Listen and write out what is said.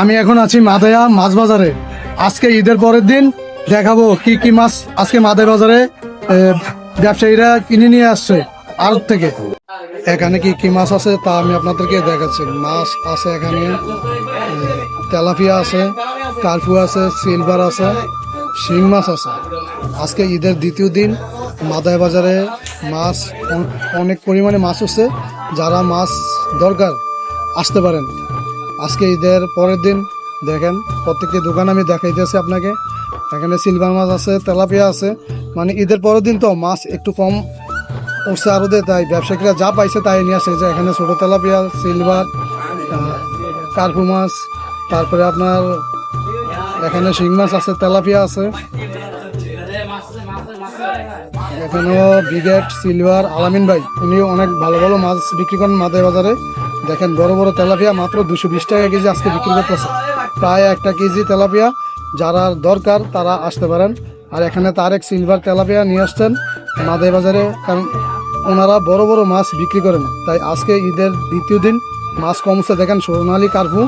আমি এখন আছি মাদায়া মাছ বাজারে। আজকে ঈদের পরের দিন দেখাবো কি কি মাছ আজকে মাদায়া বাজারে ব্যবসায়ীরা কিনে নিয়ে আসছে আড়ত থেকে। এখানে কি কি মাছ আছে তা আমি আপনাদেরকে দেখাচ্ছি। মাছ আছে এখানে, তেলাপিয়া আছে, কার্পু আছে, সিলভার আছে, শিং মাছ আছে। আজকে ঈদের দ্বিতীয় দিন মাদায়া বাজারে মাছ অনেক পরিমাণে মাছ হচ্ছে। যারা মাছ দরকার আসতে পারেন। আজকে ঈদের পরের দিন দেখেন প্রত্যেকটি দোকান আমি দেখাইতেছি আপনাকে। এখানে সিলভার মাছ আছে, তেলাপিয়া আছে। মানে ঈদের পরের দিন তো মাছ একটু কম উঠছে আরও দেয়, তাই ব্যবসায়ীরা যা পাইছে তাই নিয়ে আসে। যে এখানে ছোটো তেলাপিয়া, সিলভার, কার্পু মাছ, তারপরে আপনার এখানে শিং মাছ আছে, তেলাপিয়া আছে। এখানেও ব্রিগেড, সিলভার, আলামিন ভাই উনি অনেক ভালো ভালো মাছ বিক্রি করেন মাদায়া বাজারে। দেখেন বড় বড় তেলাপিয়া মাত্র 220 টাকা কেজি আজকে বিক্রি করতেছে, প্রায় 1 কেজি তেলাপিয়া। যারা দরকার তারা আসতে পারেন। আর এখানে তারেক সিলভার তেলাপিয়া নিয়ে আসছেন মাদায়া বাজারে, কারণ ওনারা বড় বড় মাছ বিক্রি করেন। তাই আজকে ঈদের দ্বিতীয় দিন মাছ কমছে। দেখেন সোনালী কার্পু